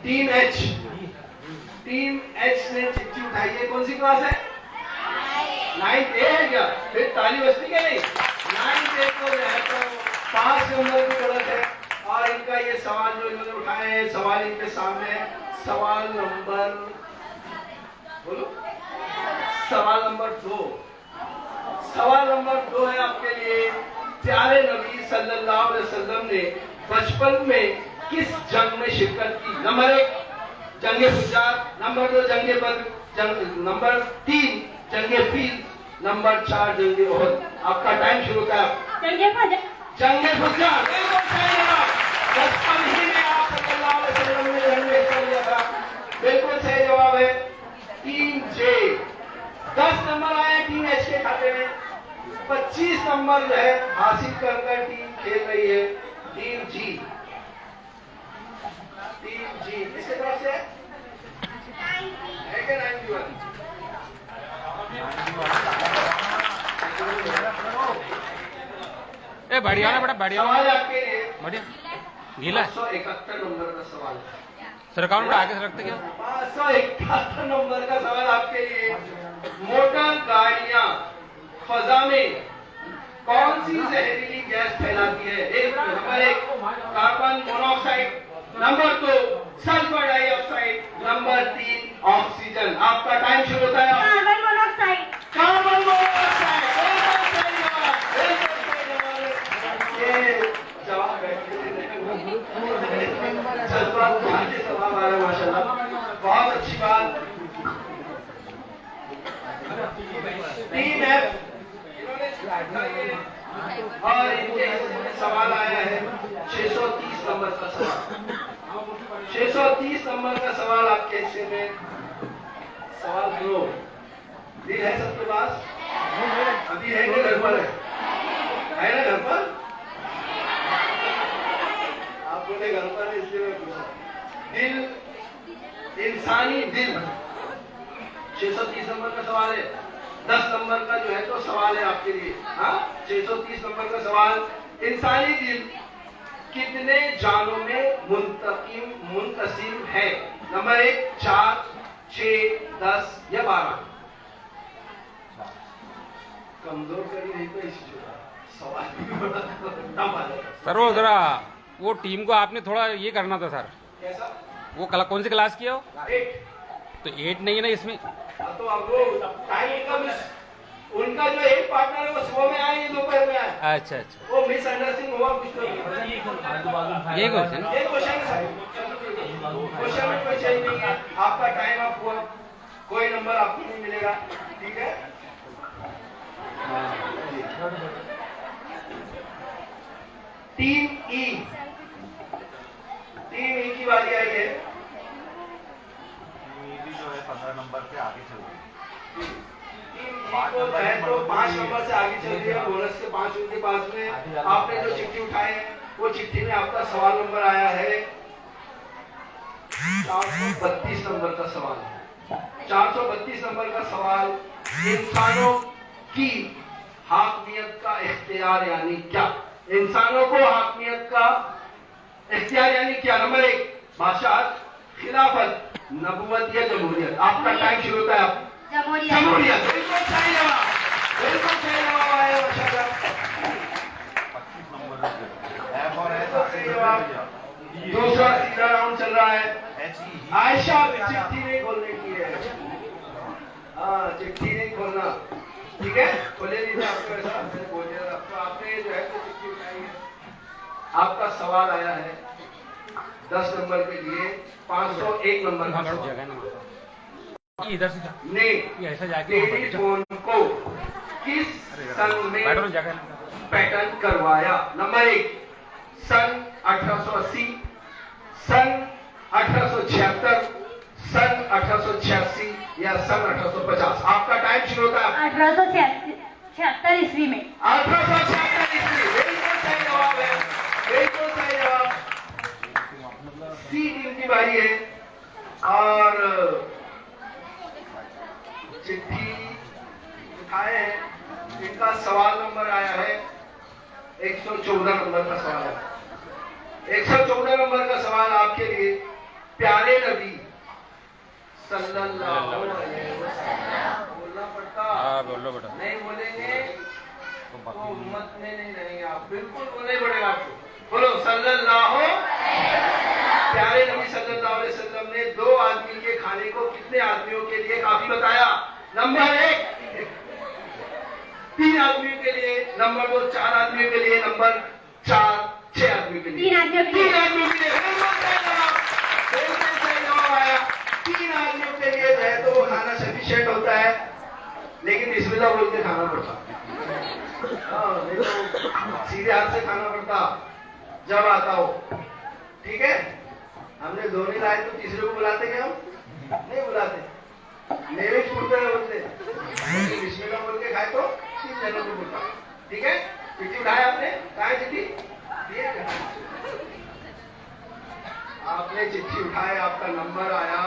Team H ने चिट्ठी उठाई है। कौन सी क्लास है? 9th ए है क्या? फिर ताली बजती क्या नहीं? 9th ए को जो है तो 5 नंबर की जरूरत है। और इनका ये सवाल जो इन्होंने उठाए हैं, सवाल इनके सामने है। सवाल नंबर बोलो, सवाल नंबर 2। सवाल नंबर 2 है आपके लिए। प्यारे नबी सल्लल्लाहु अलैहि वसल्लम ने बचपन में किस जंग में शिरकत की? नंबर 1 जंगे हुज्जात, नंबर 2 जंगे बद्र, नंबर 3 जंगे फील, नंबर 4 जंगे उहद। आपका टाइम शुरू होता है। जंगे हुज्जात बिल्कुल सही जवाब। बचपन ही में आप सल्लल्लाहु अलैहि वसल्लम ने जंग में हिस्सा लिया था। बिल्कुल सही जवाब है। टीम जे 10 नंबर आए टीम एच के खाते में। 25 नंबर जो है हासिल कर टीम खेल रही है टीम जी। टीम जी किसके तरफ से है? 91। ए बढ़िया ना, बड़ा बढ़िया सवाल आपके लिए बढ़िया गीला। 571 नंबर का सवाल है। सरकार में आगे से रखते क्या? 571 नंबर का सवाल आपके लिए। मोटर गाड़ियां फजा में कौन सी जहरीली गैस फैलाती है? Number 1 carbon monoxide, number 2 sulphur dioxide, number 3 oxygen. आपका टाइम शुरू होता है। Carbon monoxide. कार्बन मोनोऑक्साइड ये जवाब है। जवाब आ रहा है माशाल्लाह, बहुत अच्छी बात। टीम एफ और इनके सवाल आया है 630 नंबर का सवाल। 630 नंबर का सवाल आपके हिस्से में। सवाल सुनो। दिल है सबके पास? अभी है कि घर पर है ना? घर पर आप बोले घर पर, इसलिए मैं पूछा। दिल, इंसानी दिल 630 नंबर का सवाल है। 10 नंबर का जो है तो सवाल है आपके लिए। हाँ, 630 नंबर का सवाल। इंसानी दिल कितने जानों में मुंतसिम है? नंबर 1 4 6 10 या 12। कमजोर करी नहीं तो इसी सवाल सर वो जरा वो टीम को आपने थोड़ा ये करना था सर। कैसा? वो कौन सी क्लास की हो? 8। तो 8 नहीं है ना इसमें। तो अब वो टाइम का उनका जो एक पार्टनर है वो सुबह में आए, ये दोपहर में आए। अच्छा अच्छा, वो मिसअंडरस्टैंडिंग हुआ कुछ तो। ये क्वेश्चन ये क्वेश्चन है। क्वेश्चन में कोई चेंज नहीं है। आपका टाइम अप हुआ, कोई नंबर आपको नहीं मिलेगा। ठीक है। टीम ई की बारी आई है। जो है 15 नंबर पे आगे चल रही है। तो 5 नंबर से आगे चल रही है। बोनस के 5 उनके पास में। आपने जो चिट्ठी उठाए हैं वो चिट्ठी में आपका सवाल नंबर आया है 432 नंबर का सवाल है। 432 नंबर का सवाल। इंसानों की हाकमियत का इख्तियार यानी क्या? इंसानों को हाकमियत का इख्तियार यानी क्या? नंबर 1 बादशाहत, खिलाफत, नबूवत या जमहूरियत। आपका टाइम शुरू होता है। जमहूरियत बिल्कुल सही जवाब। बिल्कुल सही जवाब आया माशाल्लाह। 25 नंबर एफ और एस सही जवाब। दूसरा सीधा राउंड चल रहा है। आयशा चिट्ठी नहीं खोलने की है। हाँ, चिट्ठी नहीं खोलना। ठीक है, खोले नहीं था आपको, ऐसा मैंने बोल दिया था। तो आपने जो है तो चिट्ठी उठाई है। आपका सवाल आया है 10 नंबर के लिए 501 नंबर का सवाल। इधर से ने ऐसा जाके टेलीफोन को किस सन में पैटर्न करवाया? नंबर 1 सन 1880, सन 1876, सन 1886 या सन 1850। आपका टाइम शुरू होता है। 1876 ईस्वी में। 1876 ईस्वी बिल्कुल सही जवाब है। बिल्कुल सही जवाब। सी टीम की बारी है और चिट्ठी उठाए हैं। इनका सवाल नंबर आया है 114 नंबर का सवाल है। 114 नंबर का सवाल आपके लिए प्यारे नबी सल्लल्लाहु अलैहि वसल्लम बोलना पड़ता। हाँ बोलो बेटा। नहीं बोलेंगे तो उम्मत में नहीं रहेंगे आप, बिल्कुल बोलना ही पड़ेगा आपको। बोलो सल्लल्लाहु, प्यारे नबी सल्लल्लाहु अलैहि वसल्लम ने 2 आदमी के खाने को कितने आदमियों के लिए काफी बताया? नंबर 1 3 आदमियों के लिए, नंबर 2 4 आदमियों के लिए, नंबर 4 6 आदमियों के लिए। 3 आदमियों के लिए। 3 आदमियों के लिए सही जवाब आया। 3 आदमियों के लिए जो है तो वो खाना सफिशिएंट होता है, लेकिन बिस्मिल्लाह बोल के खाना पड़ता। नहीं तो सीधे हाथ से खाना पड़ता जब आता हो। ठीक है, हमने 2 नहीं लाए तो तीसरे को बुलाते क्या? हम नहीं बुलाते, नेवे छूटते हैं बोलते। बिस्मिल्लाह बोल के खाए तो 3 जनों को बुलता। ठीक है, चिट्ठी उठाए आपने? कहा है चिट्ठी? आपने चिट्ठी उठाए, आपका नंबर आया।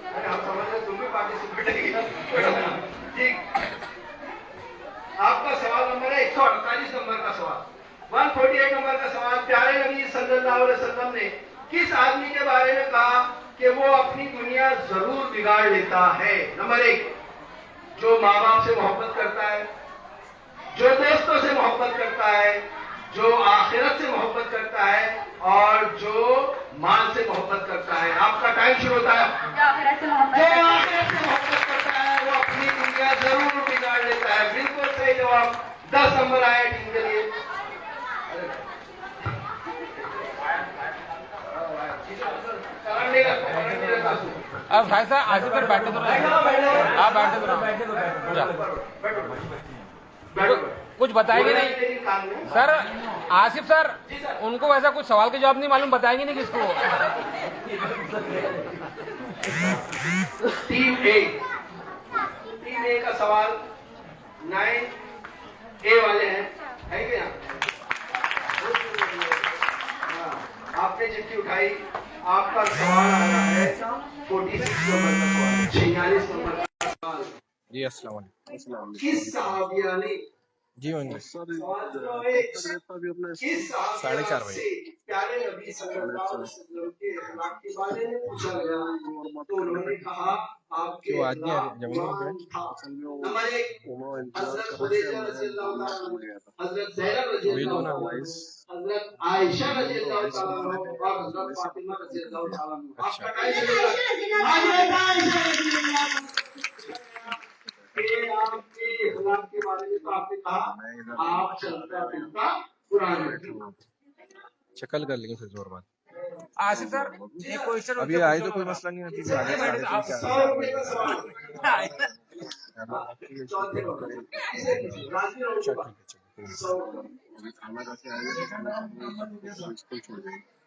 अरे हम समझ रहे तुम भी पार्टिसिपेट ठीक। आपका सवाल नंबर है 148 नंबर का सवाल, 148 नंबर का सवाल। प्यारे नबी सल्लल्लाहु अलैहि वसल्लम ने किस आदमी के बारे में कहा कि वो अपनी दुनिया जरूर बिगाड़ लेता है? नंबर 1, जो माँ बाप से मोहब्बत करता है, जो दोस्तों से मोहब्बत करता है, जो आखिरत से मोहब्बत करता है और जो माल से मोहब्बत करता है। आपका टाइम शुरू होता है। जो आखिरत से मोहब्बत जो करता है। आखिरत से मोहब्बत करता है वो अपनी दुनिया जरूर बिगाड़ लेता है। बिल्कुल सही जवाब। 10 नंबर आया टीम के लिए। अब भाई साहब आसिफ सर बैठे तो आप बैठे तो कुछ बताएंगे नहीं सर? आसिफ सर उनको वैसा कुछ सवाल के जवाब नहीं मालूम, बताएंगे नहीं किसको? टीम ए का सवाल 9A वाले हैं, है क्या? आपने चिट्ठी उठाई, आपका सवाल आ रहा है 46 नंबर का सवाल, 46 नंबर का सवाल। जी अस्सलाम वालेकुम। किस सहाबिया ने जी किस सहाबिया से प्यारे नबी सल्लल्लाहु अलैहि वसल्लम के अखलाक के बारे में पूछा गया तो उन्होंने कहा आपके अखलाक कुरान था। नंबर 1 हजरत खुदैजा रज़ियल्लाहु ताला अन्हा, हजरत ज़ैनब रज़ियल्लाहु ताला अन्हा, हजरत आयशा रज़ियल्लाहु ताला अन्हा और हजरत फातिमा रज़ियल्लाहु ताला अन्हा। आपका टाइम चलेगा। हजरत आयशा रज़ियल्लाहु आपके इखलाक के बारे में तो आपने कहा आप चलता फिरता कुरान में। शक्ल कर लेंगे फिर जोर बात। आसिफ सर एक क्वेश्चन अभी आए तो कोई मसला नहीं है। 100 रुपए का सवाल। चौथे नंबर राजवी राउंड के बाद 100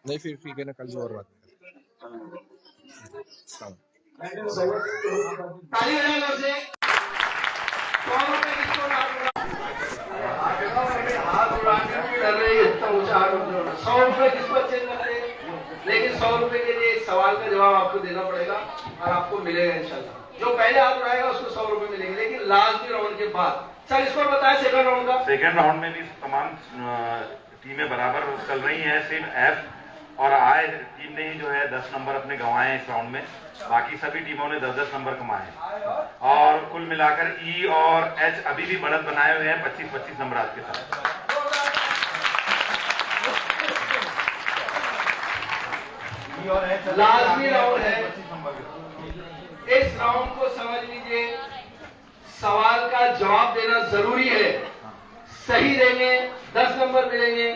नहीं फिर ठीक है ना, कल जोर बात। ताली बजाओ से 100 रुपए किसको हाथ उड़ाने में डर रही है, इतना ऊंचा हाथ उठा 100 रुपए किसको अच्छे लगते हैं? लेकिन 100 रुपए के लिए एक सवाल का जवाब आपको देना पड़ेगा और आपको मिलेगा इंशाल्लाह। जो पहले हाथ उठाएगा उसको 100 रुपए मिलेंगे, लेकिन लास्ट राउंड के बाद। सर इसको बताएं सेकंड राउंड का। सेकंड राउंड में भी तमाम टीमें बराबर चल रही हैं। सिर्फ एफ और आई टीम ने ही जो है 10 नंबर अपने गंवाए हैं इस राउंड में। बाकी सभी टीमों ने 10-10 नंबर कमाए हैं और कुल मिलाकर ई और एच अभी भी बढ़त बनाए हुए हैं 25-25 नंबर के साथ। लाजमी राउंड है। इस राउंड को समझ लीजिए, सवाल का जवाब देना जरूरी है। सही देंगे 10 नंबर मिलेंगे,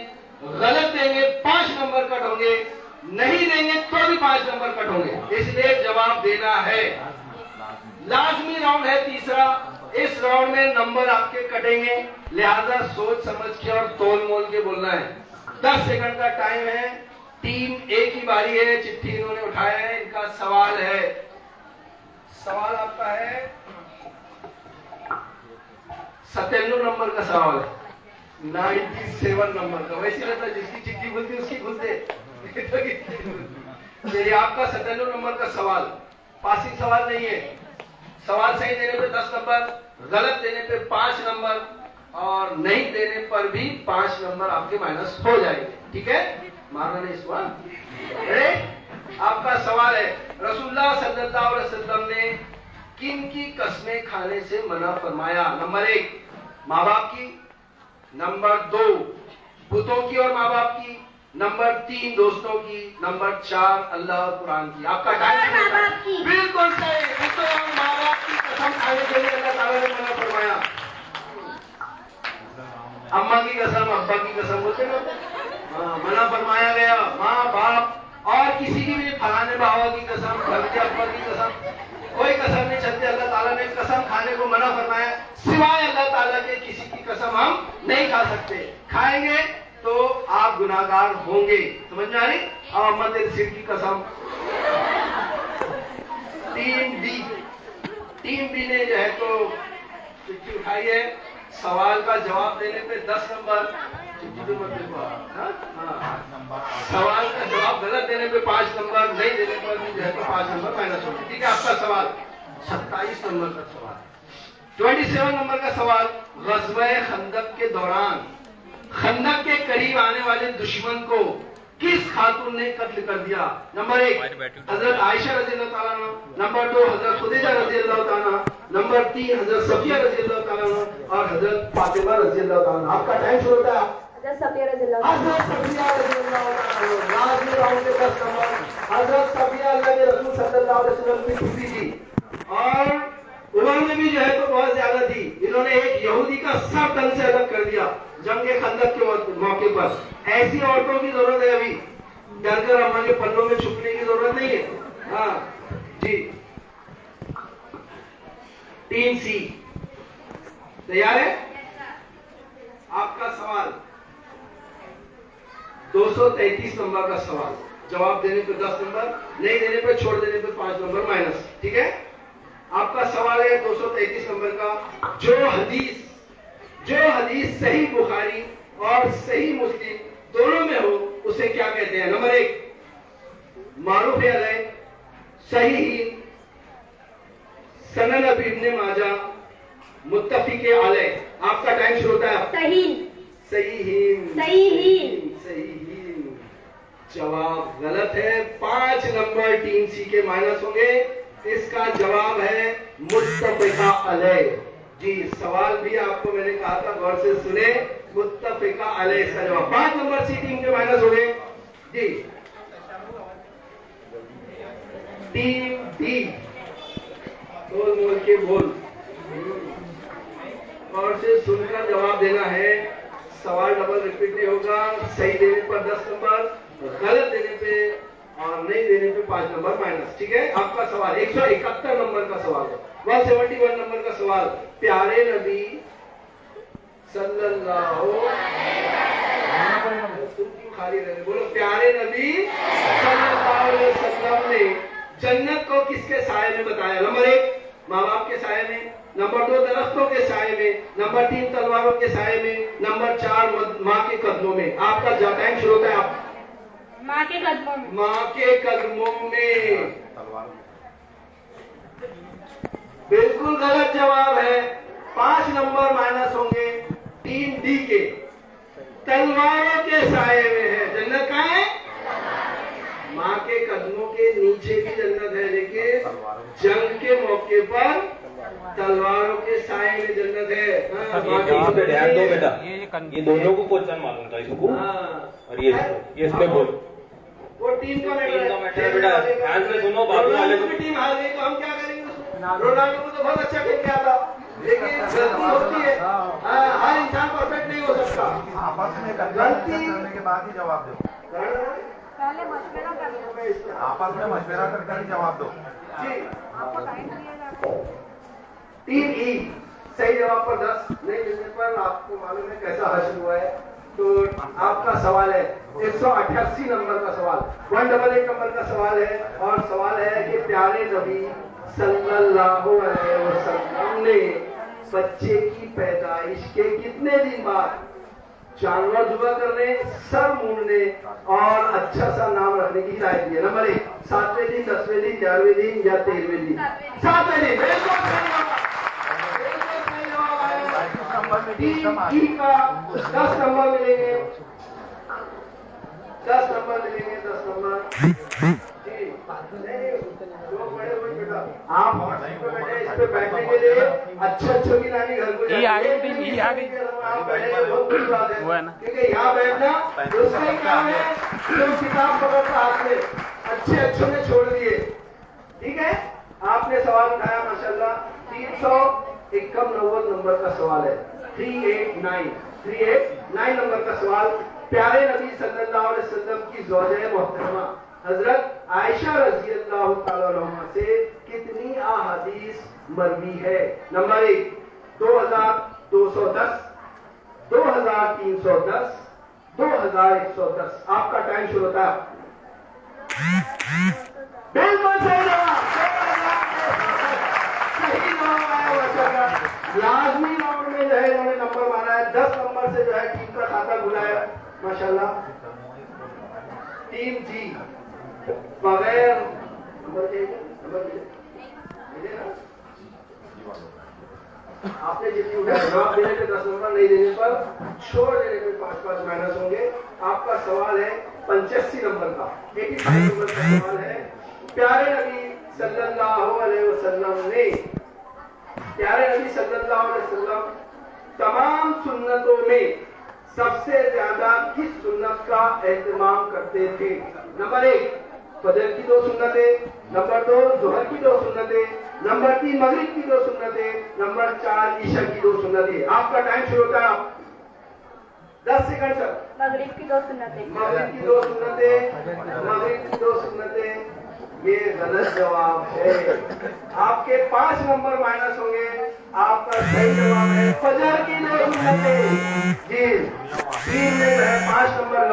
गलत देंगे 5 नंबर कट होंगे, नहीं देंगे तो भी 5 नंबर कट होंगे, इसलिए जवाब देना है। लाजमी राउंड है तीसरा। इस राउंड में नंबर आपके कटेंगे, लिहाजा सोच समझ के और तोल मोल के बोलना है। 10 सेकंड का टाइम है। टीम ए की बारी है, चिट्ठी इन्होंने उठाया है, इनका सवाल है। सवाल आपका है 97 नंबर का सवाल है, 97 नंबर का। वैसे रहता जिसकी चिट्ठी खुलती उसकी खुलते। चलिए आपका 97 नंबर का सवाल पासिंग सवाल नहीं है। सवाल सही देने पे 10 नंबर, गलत देने पे 5 नंबर और नहीं देने पर भी 5 नंबर आपके माइनस हो जाएंगे। ठीक है, मारना नहीं इसको। आपका सवाल है, रसूलुल्लाह सल्लल्लाहु अलैहि वसल्लम ने किन की कस्में खाने से मना फरमाया? नंबर 1 माँ बाप की, नंबर 2 बुतों की और माँ बाप की, नंबर 3 दोस्तों की, नंबर 4 अल्लाह और कुरान की। आपका टाइम माँ बाप की। बिल्कुल सही। बुतों और माँ बाप की कसम खाने के लिए अल्लाह ताला ने मना फरमाया। अम्मा की कसम, अब्बा की कसम बोलते ना, हाँ, मना फरमाया गया। माँ बाप और किसी की भी, फलाने बाबा की कसम, घर के अब्बा की कसम, कोई कसम नहीं चलती। अल्लाह ताला ने कसम खाने को मना फरमाया। सिवाय अल्लाह ताला के किसी की कसम हम नहीं खा सकते। खाएंगे तो आप गुनाहगार होंगे। समझ में आ रही? अब अम्मा तेरे सिर की कसम। टीम बी ने जो है तो चिट्ठी उठाई है। सवाल का जवाब देने पे 10 नंबर, सवाल का जवाब गलत देने पे 5 नंबर, नहीं देने पर भी जो है तो 5 नंबर माइनस होंगे। ठीक है, आपका सवाल 27 नंबर का सवाल। 27 नंबर का सवाल, ग़ज़वा खंदक के दौरान खंदक के करीब आने वाले दुश्मन को किस खातून ने कत्ल कर दिया? नंबर 1 हजरत आयशा रज़ियल्लाहु ताला अन्हा, नंबर 2 हजरत खुदीजा रज़ियल्लाहु ताला अन्हा, नंबर 3 हजरत सफिया रज़ियल्लाहु ताला अन्हा और हजरत फातिमा रज़ियल्लाहु ताला अन्हा। आपका टाइम शुरू होता है। हजरत सफिया रज़ियल्लाहु ताला अन्हा, लास्ट राउंड के 10 नंबर। हजरत सफिया अल्लाह के रसूल सल्लल्लाहु अलैहि वसल्लम की बीवी थी और उम्र में भी जो है तो बहुत ज्यादा थी। इन्होंने एक यहूदी का सब दल से अलग कर दिया जंगे खंदक के मौके पर। ऐसी औरतों की जरूरत है अभी, डर कर अम्मा के पल्लों में छुपने की जरूरत नहीं है। हाँ जी, टीम सी तैयार है? आपका सवाल 233 नंबर का सवाल। जवाब देने पे 10 नंबर, नहीं देने पे, छोड़ देने पे 5 नंबर माइनस। ठीक है, आपका सवाल है 233 नंबर का। जो हदीस सही बुखारी और सही मुस्लिम दोनों में हो उसे क्या कहते हैं? नंबर 1 मारूफ अलैह, सही, सनन इब्न माजा, मुत्तफिक अलैह। आपका टाइम शुरू होता है। सही। जवाब गलत है। 5 नंबर टीम सी के माइनस होंगे। इसका जवाब है मुत्तफिका अलैह। जी, सवाल भी आपको मैंने कहा था गौर से सुने। मुत्तफिका अलैह इसका जवाब। 5 नंबर सी टीम के माइनस हो गए। जी, टीम डी बोल बोल के बोल, गौर से सुनकर जवाब देना है। सवाल डबल रिपीट नहीं होगा। सही देने पर 10 नंबर, गलत देने पे और नहीं देने पे 5 नंबर माइनस। ठीक है, आपका सवाल 171 नंबर का सवाल है। 171 नंबर का सवाल, प्यारे नबी सल्लल्लाहु खाली रहे, बोलो प्यारे नबी सल्लल्लाहु अलैहि वसल्लम ने जन्नत को किसके साए में बताया? नंबर 1 माँ बाप के साए में, नंबर 2 दरख्तों के साए में, नंबर 3 तलवारों के साए में, नंबर 4 माँ के कदमों में। आपका टाइम शुरू होता है। आप माँ के कदमों में। माँ के कदमों में बिल्कुल गलत जवाब है। 5 नंबर माइनस होंगे। टीम डी के तलवारों के साए में है। जन्नत कहाँ है? माँ के कदमों के नीचे भी जन्नत है, लेकिन जंग के मौके पर तलवारों के साए में जन्नत है। यहाँ पे ध्यान दो बेटा, ये दोनों को क्वेश्चन मालूम था इसको, और ये इस पे बोल। वो टीम का मैटर है बेटा, ध्यान से सुनो। बाबू वाले को भी टीम हार गई तो हम क्या करेंगे? रोनाल्डो को तो बहुत अच्छा खेल के आता, लेकिन गलती होती है। हर इंसान परफेक्ट नहीं हो सकता। आपस में गलती करने के बाद ही जवाब दो। पहले मशवरा कर लो। आपस में मशवरा करके ही जवाब दो। जी, आपको टाइम दिया जाता है। टीम ई सही जवाब पर 10, नहीं मिलने पर आपको मालूम है कैसा हासिल हुआ है। तो आपका सवाल है 188 नंबर का सवाल। 188 नंबर का सवाल है, और सवाल है कि प्यारे नबी सल्लल्लाहु अलैहि वसल्लम ने बच्चे की पैदाइश के कितने दिन बाद जानवर जुबा करने, सर मूड़ने और अच्छा सा नाम रखने की हिदायत दी है? नंबर 1 7वें दिन, 10वें दिन, 11वें दिन या 13वें दिन? 7वें दिन। बिल्कुल सही जवाब। टीम ई का 10 नंबर मिलेंगे, 10 नंबर मिलेंगे, 10 नंबर। आप इस पे बैठने के लिए अच्छे की नानी घर को ये आ गई टीम, ये आ गई। आप बैठेंगे बहुत बड़ी बात है, वो है ना। क्योंकि यहाँ बैठना उसका काम है, जो किताब पकड़ता हाथ में अच्छे ने छोड़ दिए। ठीक है, आपने सवाल उठाया माशाल्लाह। 391 नंबर का सवाल है, 389 नंबर का सवाल। प्यारे नबी सल्लल्लाहु अलैहि वसल्लम की ज़ौजा मोहतरमा हजरत आयशा रज़ी अल्लाह तआला अन्हा से कितनी अहादीस मरवी है? नंबर 1 2210, 2310, 2110। आपका टाइम शुरू होता है। बिल्कुल सही जवाब, सही जवाब आया माशाल्लाह। लाजमी राउंड में जो है इन्होंने नंबर मारा है, 10 नंबर से जो है टीम का खाता खुला है माशाल्लाह। टीम जी बगैर आपने जितनी जवाब देने पे 10 नंबर, नहीं देने पर छोड़ देने पे 5-5 माइनस होंगे। आपका सवाल है 85 नंबर का, 85 नंबर का सवाल है। प्यारे नबी सल्लल्लाहु अलैहि वसल्लम ने, प्यारे नबी सल्लल्लाहु अलैहि वसल्लम तमाम सुन्नतों में सबसे ज्यादा किस सुन्नत का एहतमाम करते थे? नंबर 1 फजर की 2 सुन्नतें, नंबर 2 ज़ोहर की 2 सुन्नतें, नंबर 3 मगरिब की 2 सुन्नतें, नंबर 4 ईशा की 2 सुन्नतें। आपका टाइम शुरू होता है 10 सेकंड सर। मगरिब की 2 सुन्नतें, मगरिब की 2 सुन्नतें, मगरिब की 2 सुन्नतें, ये गलत जवाब है। आपके 5 नंबर माइनस होंगे। आपका सही जवाब है फजर की 2 सुन्नतें। जी टीम में है 5 नंबर।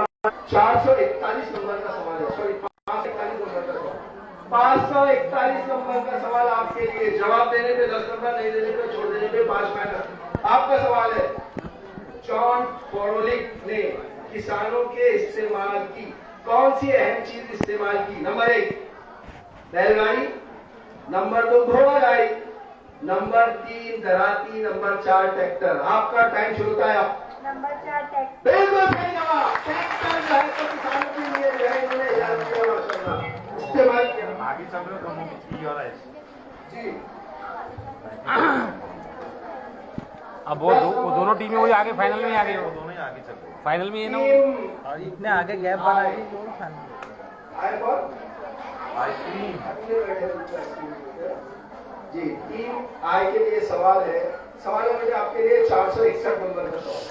441 नंबर का सवाल है, सॉरी 541 नंबर का सवाल, 541 नंबर का सवाल आपके लिए। जवाब देने पे 10 नंबर, नहीं देने पे छोड़ देने पे 5 माइनस। आपका सवाल है जॉन फोरोलिक ने किसानों के इस्तेमाल की कौन सी अहम चीज इस्तेमाल की? नंबर 1 बैलगाड़ी, नंबर 2 घोड़ा गाड़ी, नंबर 3 दराती, नंबर 4 ट्रैक्टर। आपका टाइम शुरू होता है। Number 4 tax. बिल्कुल सही जवाब। ट्रैक्टर जो है तो किसानों के लिए जो है इन्होंने याद किया माशाल्लाह, इस्तेमाल किया। आगे चल रहे हो ई और एस। जी अब वो दोनों टीमें वही आगे फाइनल में आ गई, दोनों ही आगे चल रहे हैं। फाइनल में ये ना टीम और इतने आगे गैप बनाई आए बहुत आइसक्रीम जी। टीम आई के लिए सवाल है, सवाल है मुझे आपके लिए 461 नंबर का सवाल।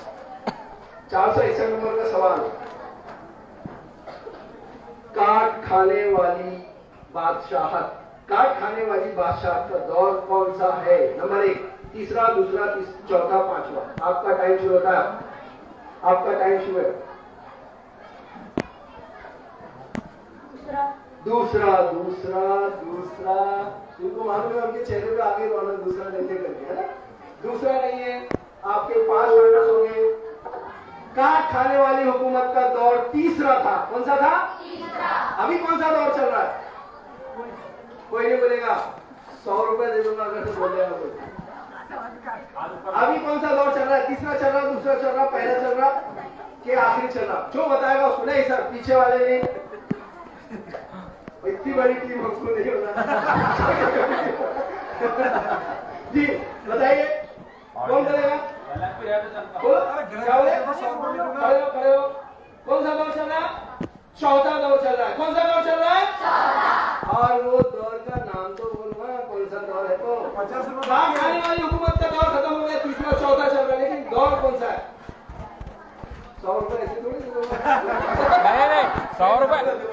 461 नंबर का सवाल, काट खाने वाली बादशाहत, काट खाने वाली बादशाहत का दौर कौन सा है? नंबर 1 तीसरा, दूसरा, चौथा, पांचवा। आपका टाइम शुरू होता है। आपका टाइम शुरू है। दूसरा दूसरा दूसरा तुमको मालूम है उनके चेहरे पे आगे रौनक दूसरा लेते करके, है ना? दूसरा नहीं है। आपके 5 माइनस होंगे। काट खाने वाली हुकूमत का दौर तीसरा था। कौन सा था? तीसरा। अभी कौन सा दौर चल रहा है? कोई नहीं बोलेगा। 100 रुपए दे दूंगा अगर तो बोलेगा कोई। अभी कौन सा दौर चल रहा है? तीसरा चल रहा, दूसरा चल रहा, पहला चल रहा कि आखिरी चल रहा? जो बताएगा उसको। नहीं सर, पीछे वाले ने इतनी बड़ी टीम हमको नहीं होता। जी बताइए कौन करेगा? खड़े हो। कौन सा दौर चल रहा है? चौथा दौर चल रहा है। कौन सा दौर चल रहा है? और वो दौर का नाम तो बोलूंगा कौन सा दौर है? तो 50 खाने वाली हुकूमत का दौर खत्म हो गया, तीसरा चौथा चल रहा है, लेकिन दौर कौन सा है? 100 रुपए ऐसे थोड़ी नहीं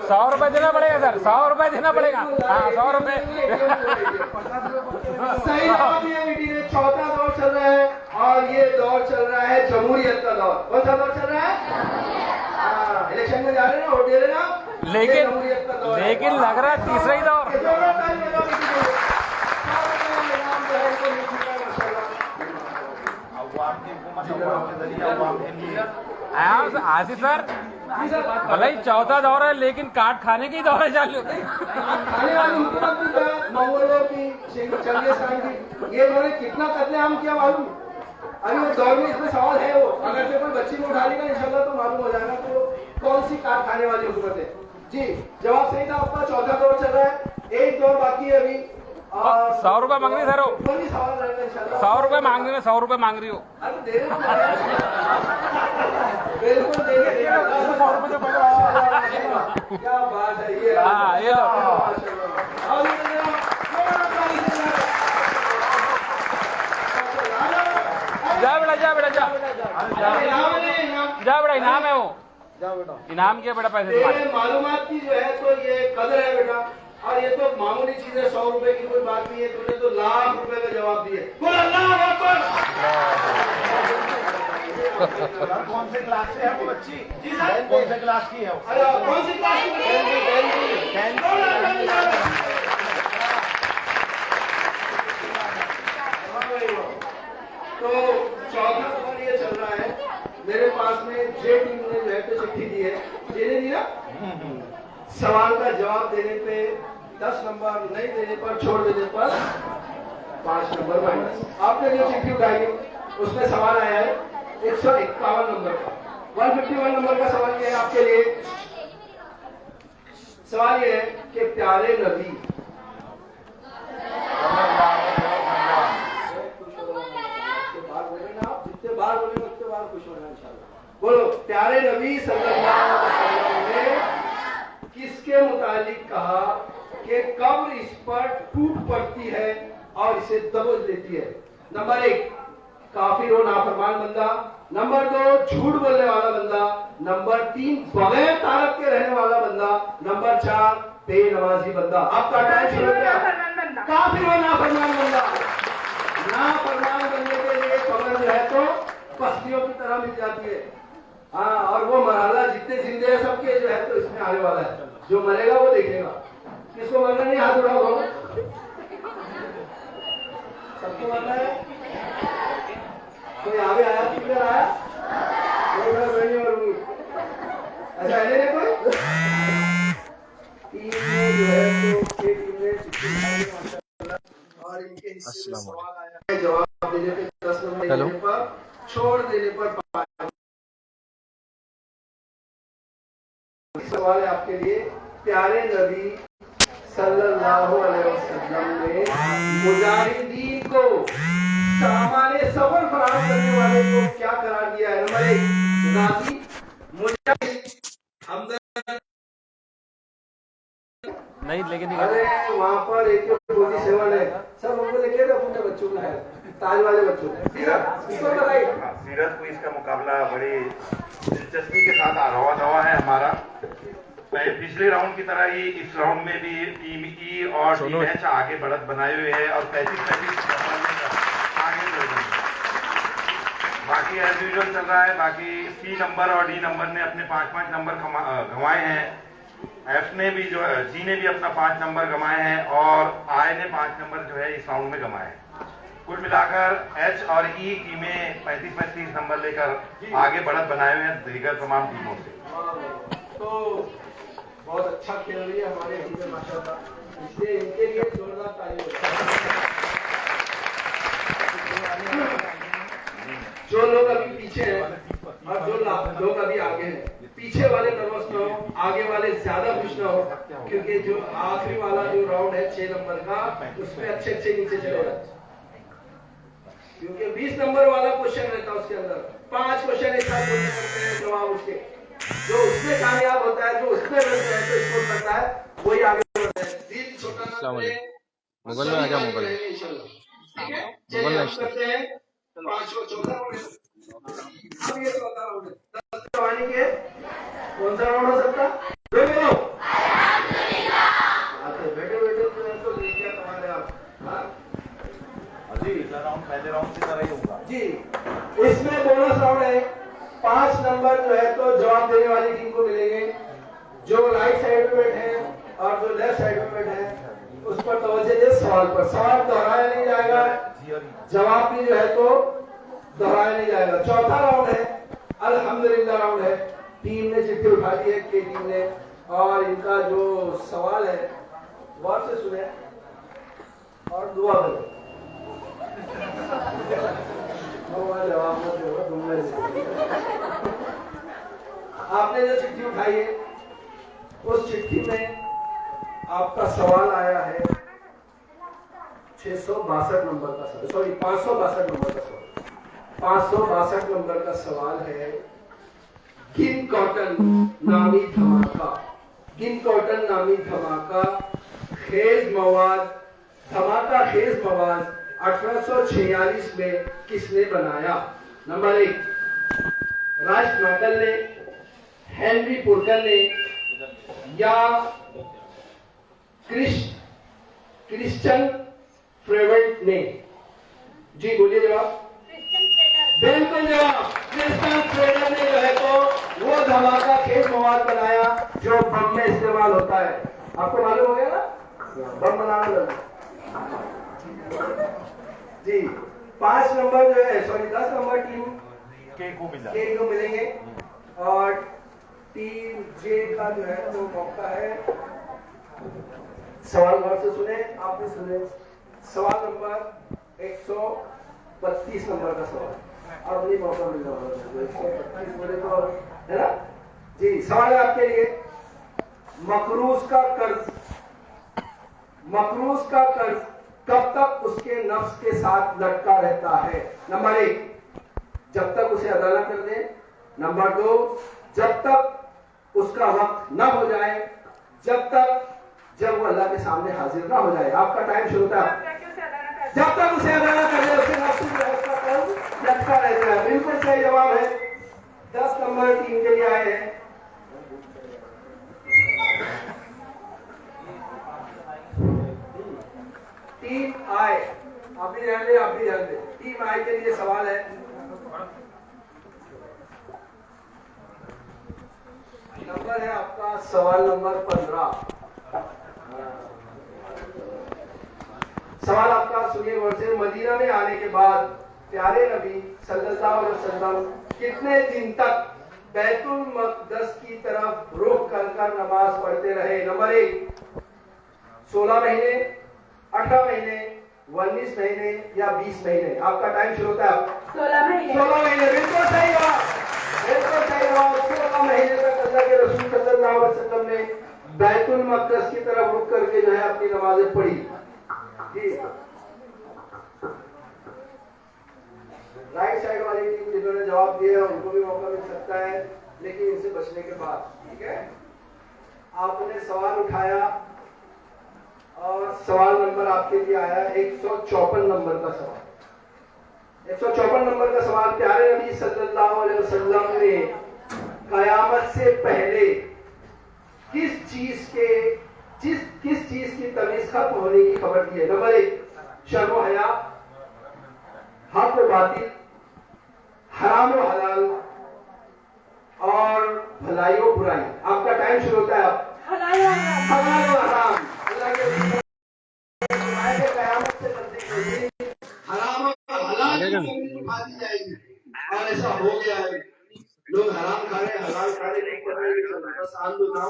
100 रुपए देना पड़ेगा सर, 100 रुपए देना पड़ेगा। हाँ 100 रुपए। सही जवाब दिया बेटी ने। चौथा दौर चल रहा है और ये दौर चल रहा है जमहूरियत का दौर। कौन सा दौर चल रहा है? हाँ, इलेक्शन में जा रहे ना, वोट दे रहे ना, लेकिन लग रहा है तीसरा ही दौर। आसिफ सर भले ही चौथा दौर है लेकिन काट खाने की दौर है चालू। खाने वाली हुकूमत भी मंगोलों की, चंगेज खान की, ये इन्होंने कितना कत्लेआम किया मालूम? अभी वो दौड़ में इसमें सवाल है, वो अगर से कोई बच्ची में उठा लेगा इंशाल्लाह तो मालूम हो जाएगा तो कौन सी कार खाने वाली हुकूमत है। जी जवाब सही था आपका। चौथा दौर चल रहा है, एक दौर बाकी है अभी। 100 रुपए मांग रही सर, कोई भी सवाल रहेगा इंशाल्लाह। 100 रुपए मांग रही है, 100 रुपए मांग रही हो। अरे दे रहे बिल्कुल देंगे। क्या बात है ये। हाँ ये लो। जा बेटा जा बेटा जा जा बेटा, इनाम है वो। इनाम क्या बेटा, पैसे तेरे मालूमात की जो है तो ये कदर है बेटा, और ये तो मामूली चीज है, 100 रुपए की कोई बात नहीं है। तूने तो लाख रुपए का जवाब दिए। बोल अल्लाह अकबर। कौन से क्लास से है वो बच्ची? जी सर, कौन से क्लास की है वो? अरे कौन सी क्लास की? तो चौथा सवाल ये चल रहा है, मेरे पास में जे टीम ने जो है तो चिट्ठी दी है, जेने दी ना, सवाल का जवाब देने पे 10 नंबर, नहीं देने पर, छोड़ देने पर 5 नंबर माइनस। आपने जो चिट्ठी उठाई उसमें सवाल आया है 151 नंबर का। 151 नंबर का सवाल ये है आपके लिए। सवाल ये है कि प्यारे नबी, जितने बार बोलेंगे उतने बार खुश होना इंशाल्लाह। बोलो, प्यारे नबी सल्लल्लाहु अलैहि वसल्लम ने किसके मुतालिक कहा कि कब्र इस पर टूट पड़ती है और इसे दबोच देती है? नंबर 1 काफिर और नाफरमान बंदा, नंबर 2 झूठ बोलने वाला बंदा, नंबर 3 बगैर तारक के रहने वाला बंदा, नंबर 4 बेनमाजी बंदा। आपका टाइम शुरू हो गया। काफिर और नाफरमान बंदा। नाफरमान बनने के लिए कब्र जो है तो पस्तियों की तरह मिल जाती है। हाँ, और वो मरहला जितने जिंदे हैं सबके जो है तो इसमें आने वाला है। जो मरेगा वो देखेगा। किसको मरना नहीं, हाथ उठाओ। सबको मरना है। कोई आगे आया, किधर आया? अच्छा है कोई टीम में जो है तो टीम ने और इनके हिस्से में सवाल आया है, जवाब देने पे 10 नंबर देने पर, छोड़ देने पर 5। सवाल है आपके लिए, प्यारे नबी सल्लल्लाहु अलैहि वसल्लम ने मुजाहिदीन को सामान्य सफर फराहम करने वाले को क्या करार दिया है? नंबर 1 नाजी, मुजाहिद, हमदर्द। नहीं लेकिन अरे वहाँ पर एक 47 है, सब हमको लेके थे अपने बच्चों को, है ताज वाले बच्चों को। इसको बताइए। सीरत को इसका मुकाबला बड़ी दिलचस्पी के साथ रवा है हमारा। पिछले राउंड की तरह ही इस राउंड में भी टीम ई और टीम एच आगे बढ़त बनाए हुए है और 35-35 आगे बढ़ रहे हैं। बाकी एज यूजुअल चल रहा है। बाकी सी नंबर और डी नंबर ने अपने 5-5 नंबर गंवाए हैं। एफ ने भी जो है, जी ने भी अपना 5 नंबर गंवाए हैं और आई ने 5 नंबर जो है इस राउंड में गंवाए हैं। कुल मिलाकर एच और ई टीमें 35-35 नंबर लेकर आगे बढ़त बनाए हुए हैं दीगर तमाम टीमों से। तो बहुत अच्छा खेल रही है हमारे टीमें माशाल्लाह, इसलिए इनके लिए जोरदार ताली। जो लोग अभी पीछे हैं और जो लोग अभी आगे हैं, पीछे वाले नर्वस ना हो, आगे वाले ज्यादा खुश ना हो, क्योंकि जो आखिरी वाला जो राउंड है 6 नंबर का, उसमें अच्छे नीचे चले जाते, क्योंकि 20 नंबर वाला क्वेश्चन रहता है, उसके अंदर 5 क्वेश्चन एक साथ बोलने पड़ते हैं, जवाब उसके जो उसमें कामयाब होता है, जो उसमें स्कोर करता है, वही आगे बढ़ता है। दिल छोटा ना करें, मुगल में आ गया, मुगल मुगल करते हैं। 5 चौथा राउंड है, अब ये चौथा राउंड है। 10 जवानी के कौन सा राउंड हो सकता? बोलो बेटे तो ले गया तुम्हारे आप। जी राउंड पहले राउंड की तरह ही होगा जी। इसमें बोनस राउंड है। 5 नंबर जो है तो जवाब देने वाली टीम को मिलेंगे। जो राइट साइड में बैठे हैं और जो लेफ्ट साइड में बैठे हैं उस पर तवज्जो दे। सवाल पर सवाल दोहराया नहीं जाएगा, जवाब भी जो है तो दोहराया नहीं जाएगा। चौथा राउंड है, अल्हम्दुलिल्लाह राउंड है। टीम ने चिट्ठी उठा ली है, के टीम ने, और इनका जो सवाल है गौर से सुने और दुआ करें। जवाब मत दो, दूंगा नहीं। आपने जो चिट्ठी उठाई है उस चिट्ठी में आपका सवाल आया है 662 नंबर का सवाल, सॉरी 562 नंबर का सवाल। 562 नंबर का सवाल है गिन कॉटन नामी धमाका। गिन कॉटन नामी धमाका खेज मवाद, धमाका खेज मवाद 1846 में किसने बनाया? नंबर 1 राज मैडल ने, हेनरी पुरकन ने, या क्रिश्चियन फ्रेवेल्ट ने? जी बोलिए जवाब। बिल्कुल जवाब, क्रिश्चियन फ्रेवेल्ट ने जो है तो वो धमाका खेज मवाद बनाया जो बम में इस्तेमाल होता है। आपको मालूम हो गया ना बम बनाना लगा। जी 5 नंबर जो है, सॉरी 10 नंबर टीम के को मिलेंगे और टीम जे का जो है तो मौका है। सवाल गौर से सुने, आपने सुने। सवाल नंबर 132 नंबर का सवाल, अब नहीं मौका मिल रहा है 125 बोले तो है ना जी। सवाल है आपके लिए, मकरूज का कर्ज कब तक उसके नफ्स के साथ लटका रहता है? नंबर 1 जब तक उसे अदा न कर दे। नंबर 2 जब तक उसका वक्त न हो जाए, जब वो अल्लाह के सामने हाजिर ना हो जाए। आपका टाइम शुरू था। जब तक उसे अदा न कर दे उसके नफ्स का कर्ज लटका रहता है। बिल्कुल सही जवाब है। 10 नंबर टीम के लिए आए हैं। टीम आई, आप भी ध्यान दें, आप भी ध्यान दें। टीम आई के लिए सवाल है, नंबर है आपका सवाल नंबर 15। सवाल आपका सुनिए गौर से। मदीना में आने के बाद प्यारे नबी सल्लल्लाहु अलैहि वसल्लम कितने दिन तक बैतुल मक़दस की तरफ रुख कर नमाज पढ़ते रहे? नंबर 1 16 महीने, 18 महीने, 19 महीने या 20 महीने? आपका टाइम शुरू होता है। 16 महीने। 16 महीने, बिल्कुल सही जवाब, बिल्कुल सही जवाब। 16 महीने तक अल्लाह के रसूल सल्लल्लाहु अलैहि वसल्लम ने बैतुल मक़दस की तरफ रुख करके जो है अपनी नमाजें पढ़ी। जी राइट साइड वाली टीम जिन्होंने जवाब दिया उनको भी मौका मिल सकता है, लेकिन इनसे बचने के बाद। ठीक है, आपने सवाल उठाया और सवाल नंबर आपके लिए आया 154 नंबर का सवाल। 154 नंबर का सवाल, प्यारे नबी सल्लल्लाहु अलैहि वसल्लम ने कयामत से पहले किस चीज की तमीज खत्म होने की खबर दी है? नंबर 1 शर्म व हया, हक व बातिल, हराम व हलाल और भलाई व बुराई। आपका टाइम शुरू होता है। हलाल व हराम। अल्लाह के कयामत से बचने के लिए हराम और हलाल की तमीज उठा दी जाएगी और ऐसा हो गया है। लोग हराम खा रहे, हलाल खा रहे, नहीं कर रहे, बस आंदोलन